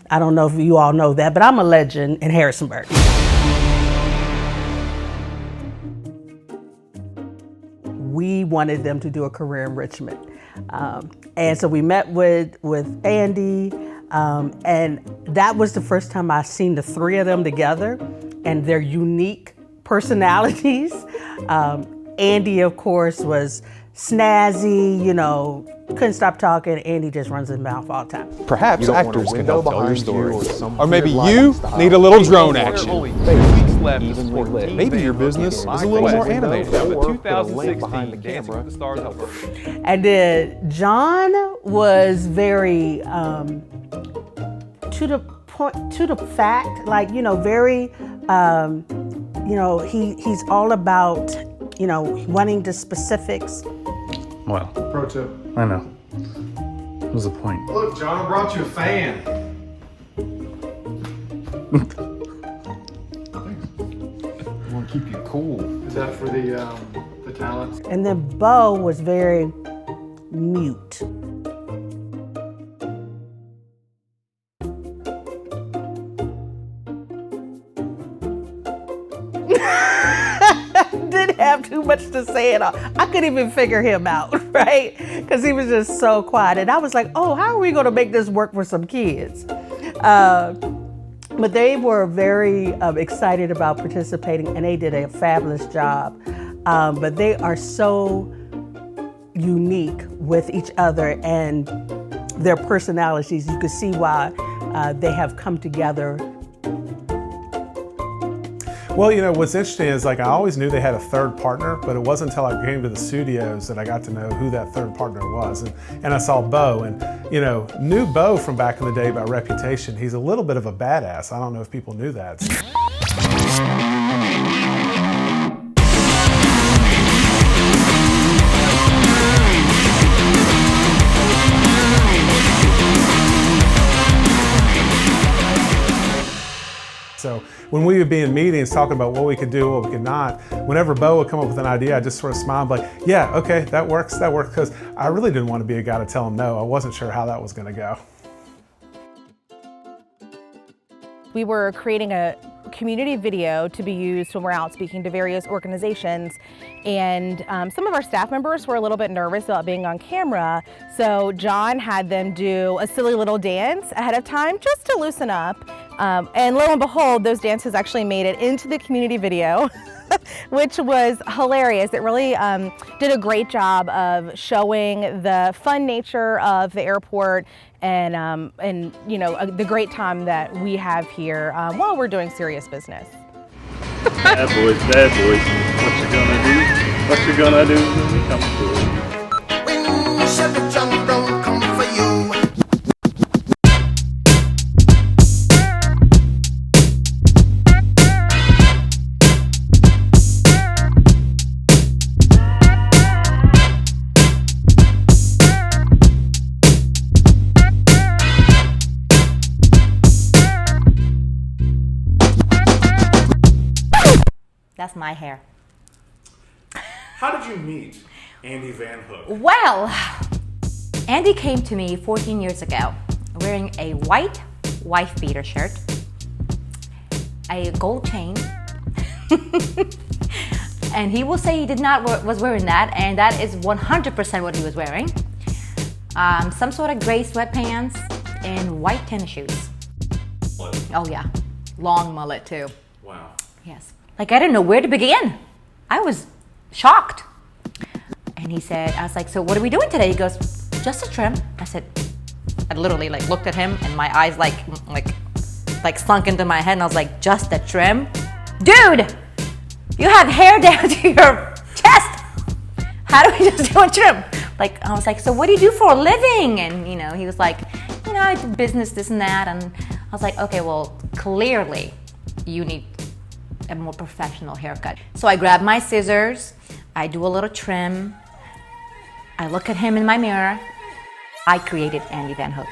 I don't know if you all know that, but I'm a legend in Harrisonburg. We wanted them to do a career enrichment. And so we met with Andy, and that was the first time I seen the three of them together and their unique personalities. Andy, of course, was snazzy, you know, couldn't stop talking. Andy just runs his mouth all the time. Perhaps actors can help tell your story. Or maybe you need a little drone action. Maybe your business is a little more animated. And then John was very to the point, to the fact, like, you know, very, you know, he's all about, you know, wanting the specifics. Well, Pro tip. I know. What was the point? Look, John, I brought you a fan. I want to keep you cool. Is that for the talents? And then Bo was very mute. Didn't have too much to say at all. I couldn't even figure him out, right? Because he was just so quiet. And I was like, oh, how are we going to make this work for some kids? But they were very excited about participating, and they did a fabulous job. But they are so unique with each other and their personalities. You can see why they have come together. Well, you know, what's interesting is, like, I always knew they had a third partner, but it wasn't until I came to the studios that I got to know who that third partner was. And I saw Bo, and, you know, knew Bo from back in the day by reputation. He's a little bit of a badass. I don't know if people knew that. So when we would be in meetings talking about what we could do, what we could not, whenever Bo would come up with an idea, I just sort of smiled, like, yeah, okay, that works, because I really didn't want to be a guy to tell him no. I wasn't sure how that was going to go. We were creating a community video to be used when we're out speaking to various organizations, and some of our staff members were a little bit nervous about being on camera, so John had them do a silly little dance ahead of time just to loosen up, and lo and behold, those dances actually made it into the community video. Which was hilarious. It really did a great job of showing the fun nature of the airport and you know, the great time that we have here while we're doing serious business. Bad boys, what you gonna do? What you gonna do when we come through? When you shut the jungle, don't come for you. That's my hair. How did you meet Andy Van Hook? Well, Andy came to me 14 years ago wearing a white wife beater shirt, a gold chain, And he will say he did not was wearing that, and that is 100% what he was wearing. Some sort of gray sweatpants and white tennis shoes. Oh yeah, long mullet too. Wow. Yes. Like I didn't know where to begin. I was shocked. And he said, I was like, so what are we doing today? He goes, just a trim. I said, I literally like looked at him and my eyes like sunk into my head and I was like, just a trim? Dude, you have hair down to your chest. How do we just do a trim? Like, I was like, so what do you do for a living? And you know, he was like, you know, I do business, this and that. And I was like, okay, well, clearly you need a more professional haircut. So I grab my scissors, I do a little trim, I look at him in my mirror. I created Andy Van Hook.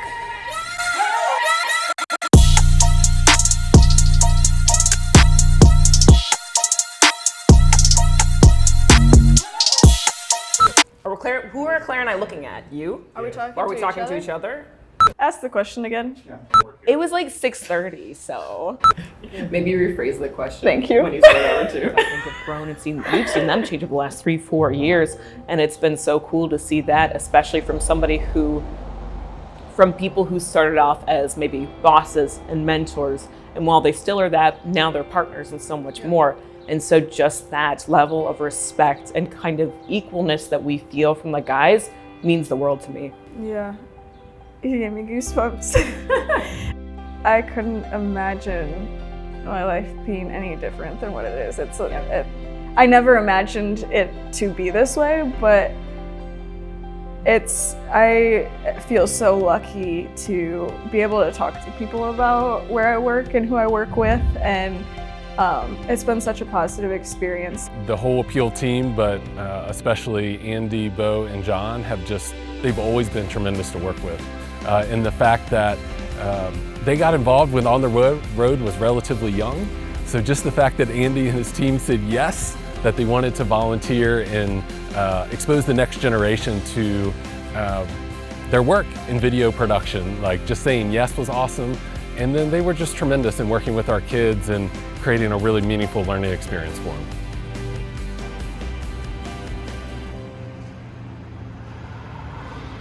Who are Claire and I looking at? You? Are we talking to each other? Ask the question again. Yeah. It was like 6:30, so maybe rephrase the question. Thank you. When you start over too. I think we've grown and we've seen them change over the last 3-4 years, and it's been so cool to see that, especially from people who started off as maybe bosses and mentors, and while they still are that, now they're partners and so much more. And so just that level of respect and kind of equalness that we feel from the guys means the world to me. Yeah, you gave me goosebumps. I couldn't imagine my life being any different than what it is. I never imagined it to be this way, but I feel so lucky to be able to talk to people about where I work and who I work with, and it's been such a positive experience. The whole Appeal team, but especially Andy, Bo, and John they've always been tremendous to work with. And the fact that they got involved when On the Road was relatively young. So just the fact that Andy and his team said yes, that they wanted to volunteer and expose the next generation to their work in video production, like just saying yes was awesome. And then they were just tremendous in working with our kids and creating a really meaningful learning experience for them.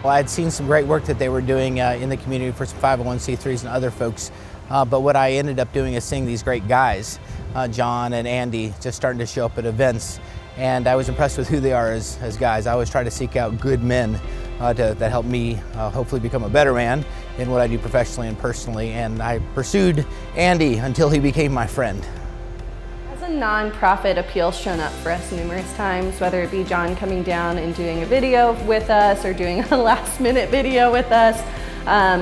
Well, I'd seen some great work that they were doing in the community for some 501c3s and other folks, but what I ended up doing is seeing these great guys, John and Andy, just starting to show up at events, and I was impressed with who they are as guys. I always try to seek out good men that help me hopefully become a better man in what I do professionally and personally, and I pursued Andy until he became my friend. As a nonprofit, Appeal's shown up for us numerous times, whether it be John coming down and doing a video with us or doing a last-minute video with us,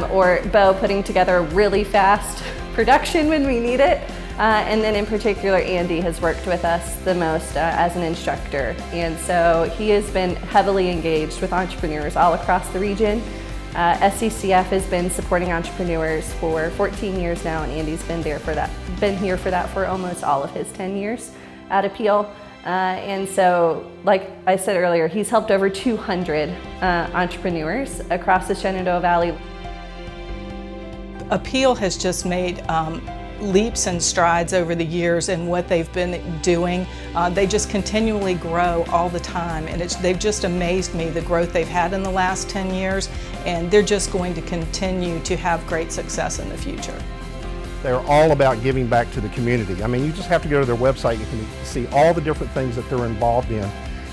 or Bo putting together a really fast production when we need it. And then in particular, Andy has worked with us the most as an instructor. And so he has been heavily engaged with entrepreneurs all across the region. SCCF has been supporting entrepreneurs for 14 years now, and Andy's been here for that for almost all of his 10 years at Appeal. And so, like I said earlier, he's helped over 200 entrepreneurs across the Shenandoah Valley. Appeal has just made leaps and strides over the years in what they've been doing. They just continually grow all the time, and they've just amazed me, the growth they've had in the last 10 years, and they're just going to continue to have great success in the future. They're all about giving back to the community. I mean, you just have to go to their website, you can see all the different things that they're involved in,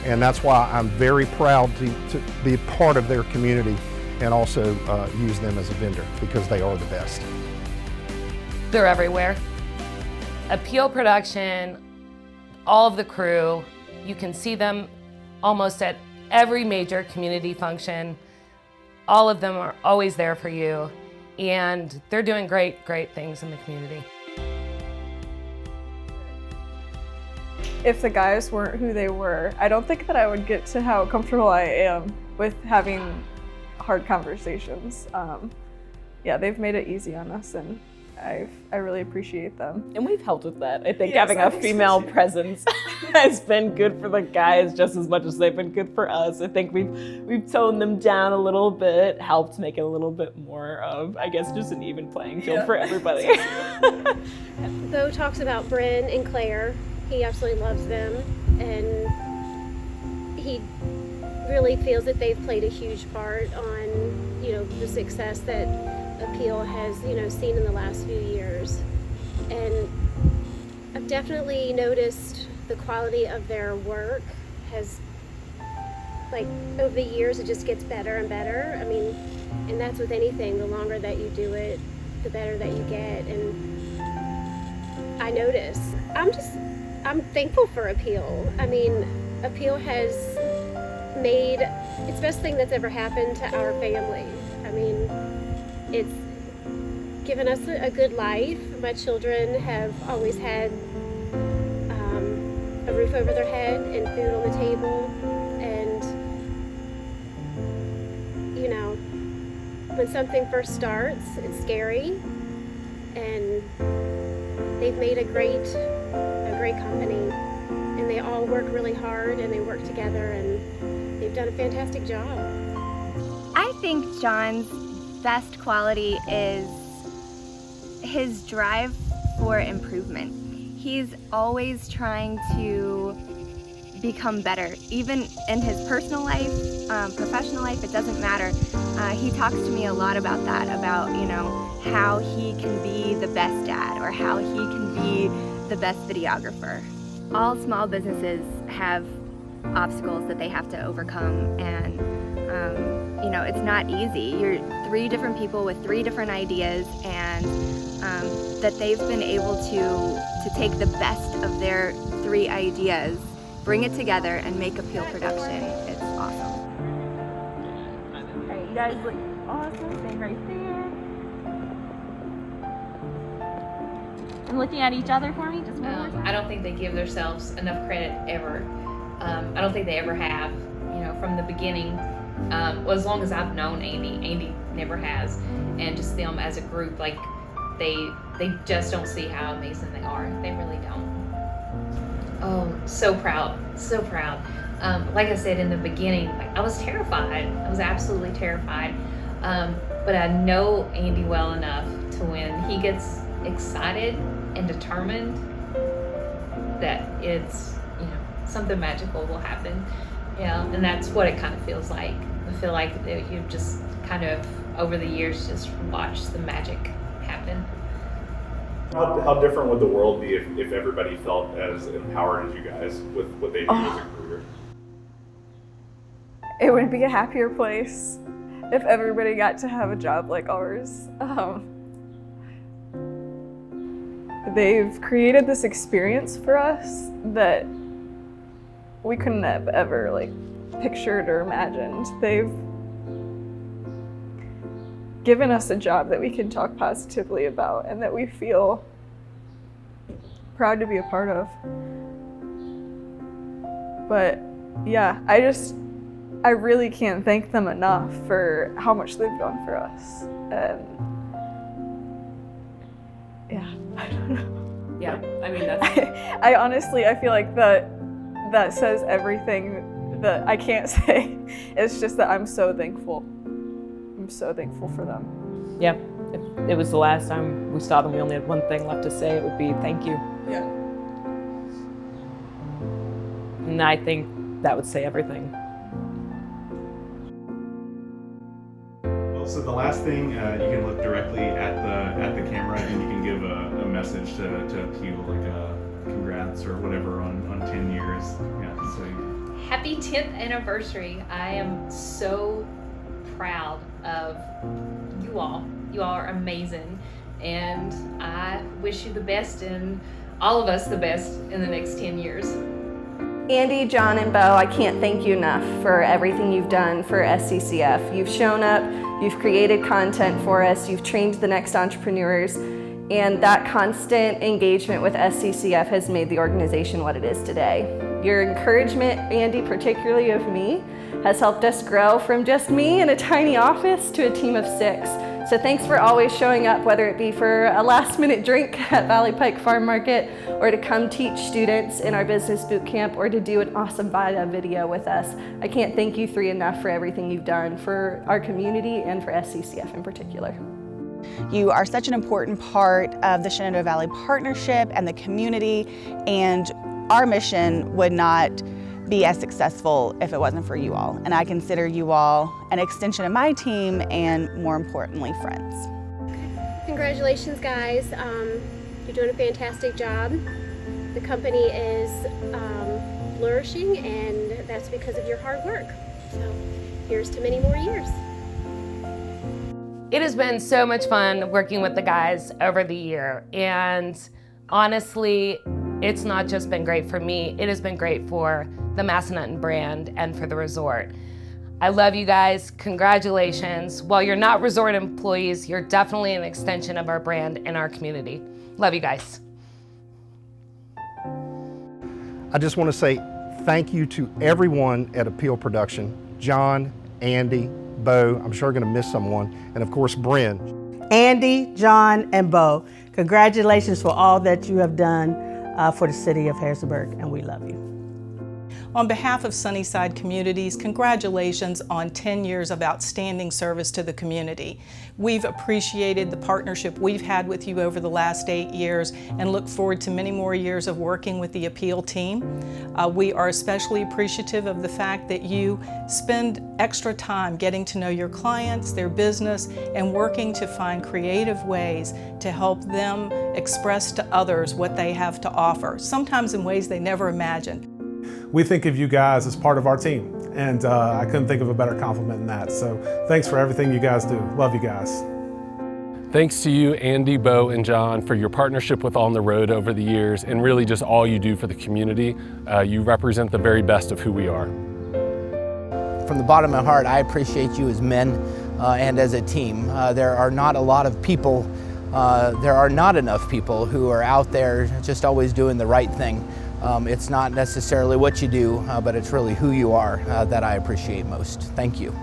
and that's why I'm very proud to be part of their community and also use them as a vendor, because they are the best. They're everywhere. Appeal production, all of the crew, you can see them almost at every major community function. All of them are always there for you, and they're doing great, great things in the community. If the guys weren't who they were, I don't think that I would get to how comfortable I am with having hard conversations. Yeah, they've made it easy on us, and I really appreciate them. And we've helped with that. I think Yes, having a female presence has been good for the guys just as much as they've been good for us. I think we've toned them down a little bit, helped make it a little bit more of, I guess, just an even playing field for everybody. Bo talks about Bryn and Claire. He absolutely loves them. and he really feels that they've played a huge part on, you know, the success that Appeal has, you know, seen in the last few years. And I've definitely noticed the quality of their work has, like, over the years, it just gets better and better. I mean, and that's with anything. The longer that you do it, the better that you get. And I notice. I'm thankful for Appeal. I mean, Appeal has made it's the best thing that's ever happened to our family. I mean, it's given us a good life. My children have always had a roof over their head and food on the table. And, you know, when something first starts, it's scary. And they've made a great company. And they all work really hard and they work together, and they've done a fantastic job. I think John's best quality is his drive for improvement. He's always trying to become better, even in his personal life, professional life, it doesn't matter. He talks to me a lot about that, about, you know, how he can be the best dad or how he can be the best videographer. All small businesses have obstacles that they have to overcome, and you know, it's not easy. You're 3 different people with 3 different ideas, and that they've been able to take the best of their 3 ideas, bring it together, and make Appeal production. It's awesome. All right, you guys look awesome. Stay right there. And looking at each other for me, just one more time. I don't think they give themselves enough credit ever. I don't think they ever have. You know, from the beginning, well, as long as I've known Andy never has, and just them as a group, like they just don't see how amazing they are. They really don't. Oh, so proud, so proud. Like I said in the beginning, like, I was terrified. I was absolutely terrified. But I know Andy well enough to when he gets excited and determined that it's, you know, something magical will happen. Yeah, and that's what it kind of feels like. I feel like you've just kind of over the years just watched the magic happen. How different would the world be if everybody felt as empowered as you guys with what they do as a career? It would be a happier place if everybody got to have a job like ours. They've created this experience for us that we couldn't have ever pictured or imagined. They've given us a job that we can talk positively about and that we feel proud to be a part of. But yeah, I really can't thank them enough for how much they've done for us. And yeah, I don't know. Yeah, I mean, that's... I honestly, I feel like that says everything that I can't say. It's just that I'm so thankful. I'm so thankful for them. Yeah, if it was the last time we saw them, we only had one thing left to say, it would be thank you. Yeah. And I think that would say everything. Well, so the last thing, you can look directly at the camera and you can give a message to Appeal, like a congrats or whatever on 10 years. Yeah, so. Happy 10th anniversary. I am so proud of you all. You all are amazing. And I wish you the best and all of us the best in the next 10 years. Andy, John, and Bo, I can't thank you enough for everything you've done for SCCF. You've shown up, you've created content for us, you've trained the next entrepreneurs, and that constant engagement with SCCF has made the organization what it is today. Your encouragement, Andy, particularly of me, has helped us grow from just me in a tiny office to a team of 6. So thanks for always showing up, whether it be for a last-minute drink at Valley Pike Farm Market, or to come teach students in our business boot camp, or to do an awesome video with us. I can't thank you 3 enough for everything you've done for our community and for SCCF in particular. You are such an important part of the Shenandoah Valley Partnership and the community, and Our mission would not be as successful if it wasn't for you all. And I consider you all an extension of my team and, more importantly, friends. Congratulations, guys. You're doing a fantastic job. The company is flourishing, and that's because of your hard work. So here's to many more years. It has been so much fun working with the guys over the year, and honestly, it's not just been great for me, it has been great for the Massanutten brand and for the resort. I love you guys, congratulations. While you're not resort employees, you're definitely an extension of our brand and our community. Love you guys. I just want to say thank you to everyone at Appeal Production, John, Andy, Bo, I'm sure I'm going to miss someone, and of course, Bryn. Andy, John, and Bo, congratulations for all that you have done for the city of Harrisonburg, and we love you. On behalf of Sunnyside Communities, congratulations on 10 years of outstanding service to the community. We've appreciated the partnership we've had with you over the last 8 years and look forward to many more years of working with the Appeal team. We are especially appreciative of the fact that you spend extra time getting to know your clients, their business, and working to find creative ways to help them express to others what they have to offer, sometimes in ways they never imagined. We think of you guys as part of our team, and I couldn't think of a better compliment than that. So thanks for everything you guys do. Love you guys. Thanks to you, Andy, Bo, and John, for your partnership with On the Road over the years, and really just all you do for the community. You represent the very best of who we are. From the bottom of my heart, I appreciate you as men and as a team. There are not a lot of people, there are not enough people who are out there just always doing the right thing. It's not necessarily what you do, but it's really who you are that I appreciate most. Thank you.